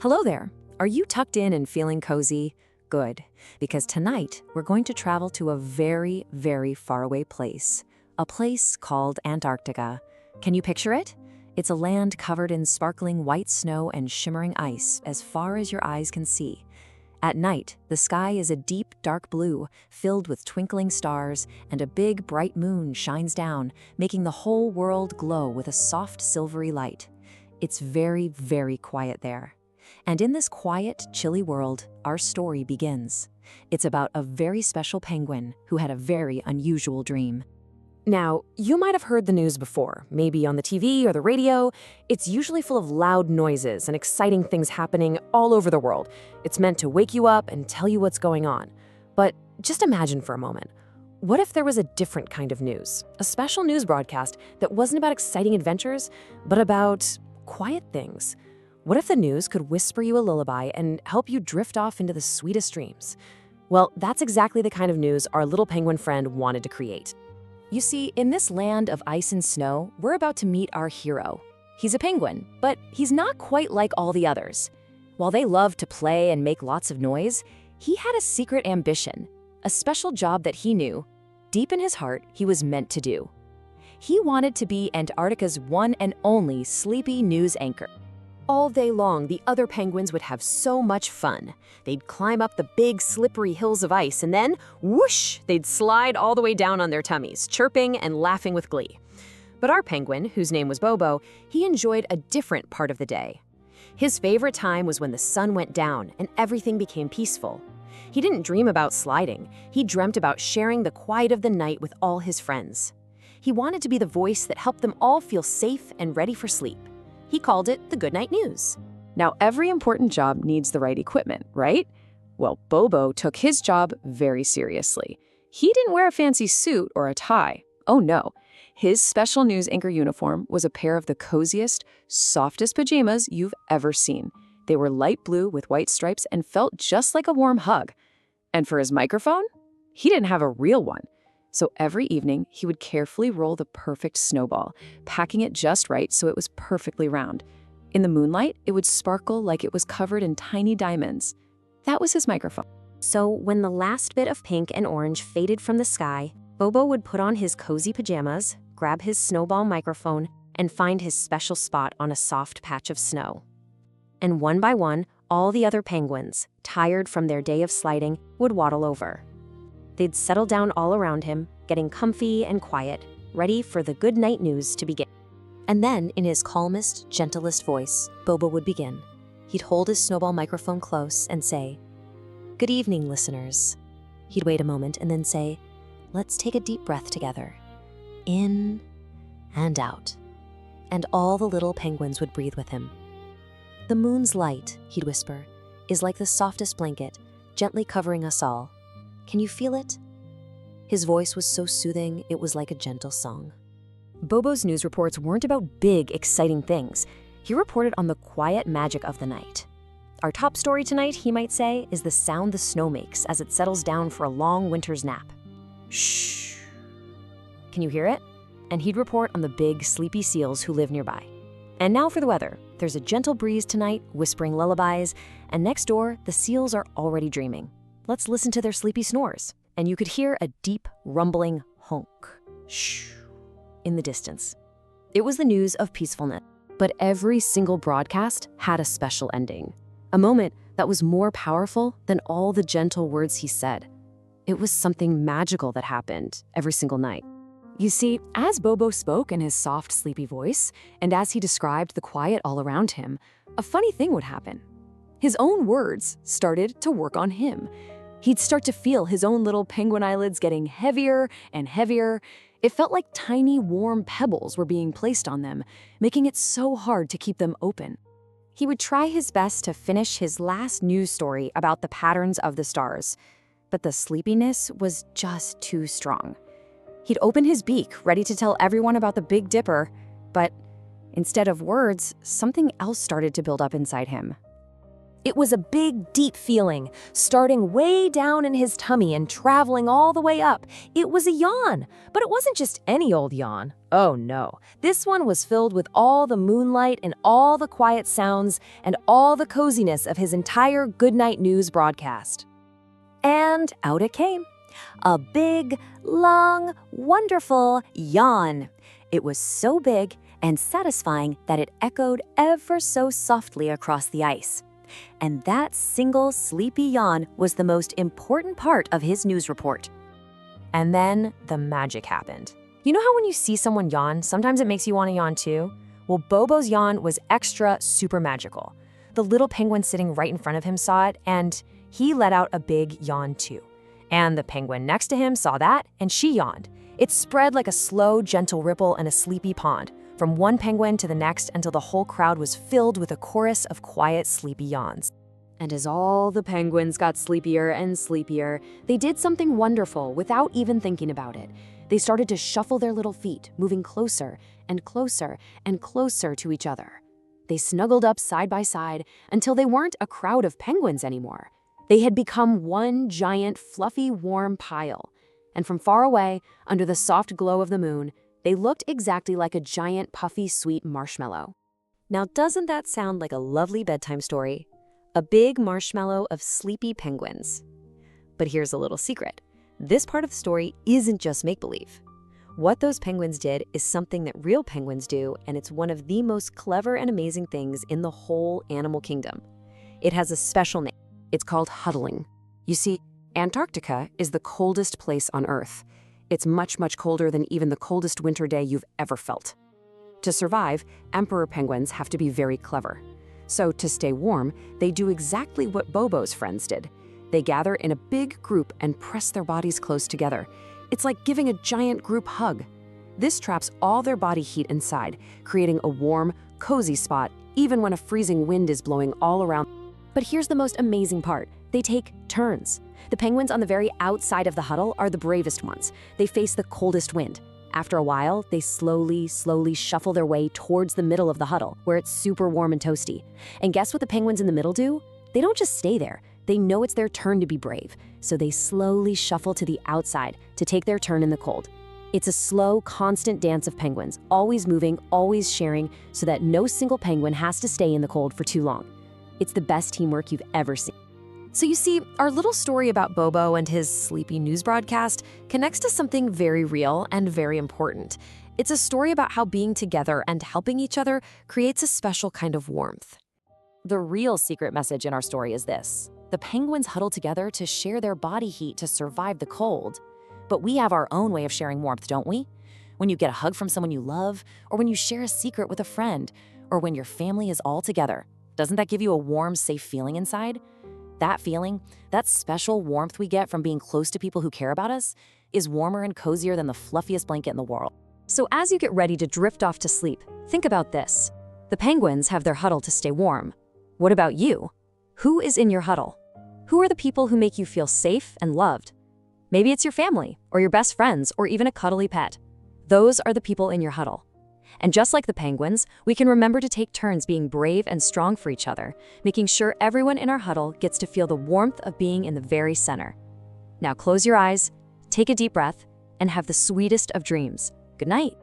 Hello there. Are you tucked in and feeling cozy? Good, because tonight we're going to travel to a very, very faraway place. A place called Antarctica. Can you picture it? It's a land covered in sparkling white snow and shimmering ice as far as your eyes can see. At night, the sky is a deep, dark blue, filled with twinkling stars, and a big, bright moon shines down, making the whole world glow with a soft, silvery light. It's very, very quiet there. And in this quiet, chilly world, our story begins. It's about a very special penguin who had a very unusual dream. Now, you might have heard the news before, maybe on the TV or the radio. It's usually full of loud noises and exciting things happening all over the world. It's meant to wake you up and tell you what's going on. But just imagine for a moment. What if there was a different kind of news? A special news broadcast that wasn't about exciting adventures, but about quiet things? What if the news could whisper you a lullaby and help you drift off into the sweetest dreams? Well, that's exactly the kind of news our little penguin friend wanted to create. You see, in this land of ice and snow, we're about to meet our hero. He's a penguin, but he's not quite like all the others. While they love to play and make lots of noise, he had a secret ambition, a special job that he knew, deep in his heart, he was meant to do. He wanted to be Antarctica's one and only sleepy news anchor. All day long, the other penguins would have so much fun. They'd climb up the big, slippery hills of ice, and then, whoosh, they'd slide all the way down on their tummies, chirping and laughing with glee. But our penguin, whose name was Bobo, he enjoyed a different part of the day. His favorite time was when the sun went down and everything became peaceful. He didn't dream about sliding. He dreamt about sharing the quiet of the night with all his friends. He wanted to be the voice that helped them all feel safe and ready for sleep. He called it the Goodnight News. Now, every important job needs the right equipment, right? Well, Bobo took his job very seriously. He didn't wear a fancy suit or a tie. Oh no. His special news anchor uniform was a pair of the coziest, softest pajamas you've ever seen. They were light blue with white stripes and felt just like a warm hug. And for his microphone, he didn't have a real one. So every evening, he would carefully roll the perfect snowball, packing it just right so it was perfectly round. In the moonlight, it would sparkle like it was covered in tiny diamonds. That was his microphone. So when the last bit of pink and orange faded from the sky, Bobo would put on his cozy pajamas, grab his snowball microphone, and find his special spot on a soft patch of snow. And one by one, all the other penguins, tired from their day of sliding, would waddle over. They'd settle down all around him, getting comfy and quiet, ready for the good night news to begin. And then, in his calmest, gentlest voice, Bobo would begin. He'd hold his snowball microphone close and say, "Good evening, listeners." He'd wait a moment and then say, "Let's take a deep breath together. In and out." And all the little penguins would breathe with him. "The moon's light," he'd whisper, "is like the softest blanket, gently covering us all. Can you feel it?" His voice was so soothing, it was like a gentle song. Bobo's news reports weren't about big, exciting things. He reported on the quiet magic of the night. Our top story tonight, he might say, is the sound the snow makes as it settles down for a long winter's nap. Shh. Can you hear it? And he'd report on the big, sleepy seals who live nearby. And now for the weather. There's a gentle breeze tonight, whispering lullabies, and next door, the seals are already dreaming. Let's listen to their sleepy snores, and you could hear a deep, rumbling honk, shh, in the distance. It was the news of peacefulness, but every single broadcast had a special ending, a moment that was more powerful than all the gentle words he said. It was something magical that happened every single night. You see, as Bobo spoke in his soft, sleepy voice, and as he described the quiet all around him, a funny thing would happen. His own words started to work on him. He'd start to feel his own little penguin eyelids getting heavier and heavier. It felt like tiny, warm pebbles were being placed on them, making it so hard to keep them open. He would try his best to finish his last news story about the patterns of the stars, but the sleepiness was just too strong. He'd open his beak, ready to tell everyone about the Big Dipper, but instead of words, something else started to build up inside him. It was a big, deep feeling, starting way down in his tummy and traveling all the way up. It was a yawn, but it wasn't just any old yawn. Oh no, this one was filled with all the moonlight and all the quiet sounds and all the coziness of his entire goodnight news broadcast. And out it came. A big, long, wonderful yawn. It was so big and satisfying that it echoed ever so softly across the ice. And that single sleepy yawn was the most important part of his news report. And then the magic happened. You know how when you see someone yawn, sometimes it makes you want to yawn too? Well, Bobo's yawn was extra super magical. The little penguin sitting right in front of him saw it, and he let out a big yawn too. And the penguin next to him saw that, and she yawned. It spread like a slow, gentle ripple in a sleepy pond, from one penguin to the next until the whole crowd was filled with a chorus of quiet, sleepy yawns. And as all the penguins got sleepier and sleepier, they did something wonderful without even thinking about it. They started to shuffle their little feet, moving closer and closer and closer to each other. They snuggled up side by side until they weren't a crowd of penguins anymore. They had become one giant, fluffy, warm pile. And from far away, under the soft glow of the moon, they looked exactly like a giant, puffy, sweet marshmallow. Now, doesn't that sound like a lovely bedtime story? A big marshmallow of sleepy penguins. But here's a little secret. This part of the story isn't just make-believe. What those penguins did is something that real penguins do, and it's one of the most clever and amazing things in the whole animal kingdom. It has a special name. It's called huddling. You see, Antarctica is the coldest place on Earth. It's much, much colder than even the coldest winter day you've ever felt. To survive, emperor penguins have to be very clever. So to stay warm, they do exactly what Bobo's friends did. They gather in a big group and press their bodies close together. It's like giving a giant group hug. This traps all their body heat inside, creating a warm, cozy spot, even when a freezing wind is blowing all around. But here's the most amazing part. They take turns. The penguins on the very outside of the huddle are the bravest ones. They face the coldest wind. After a while, they slowly shuffle their way towards the middle of the huddle, where it's super warm and toasty. And guess what the penguins in the middle do? They don't just stay there. They know it's their turn to be brave, so they slowly shuffle to the outside to take their turn in the cold. It's a slow, constant dance of penguins, always moving, always sharing, so that no single penguin has to stay in the cold for too long. It's the best teamwork you've ever seen. So you see, our little story about Bobo and his sleepy news broadcast connects to something very real and very important. It's a story about how being together and helping each other creates a special kind of warmth. The real secret message in our story is this. The penguins huddle together to share their body heat to survive the cold. But we have our own way of sharing warmth, don't we? When you get a hug from someone you love, or when you share a secret with a friend, or when your family is all together, doesn't that give you a warm, safe feeling inside? That feeling, that special warmth we get from being close to people who care about us, is warmer and cozier than the fluffiest blanket in the world. So as you get ready to drift off to sleep, think about this. The penguins have their huddle to stay warm. What about you? Who is in your huddle? Who are the people who make you feel safe and loved? Maybe it's your family, or your best friends, or even a cuddly pet. Those are the people in your huddle. And just like the penguins, we can remember to take turns being brave and strong for each other, making sure everyone in our huddle gets to feel the warmth of being in the very center. Now close your eyes, take a deep breath, and have the sweetest of dreams. Good night.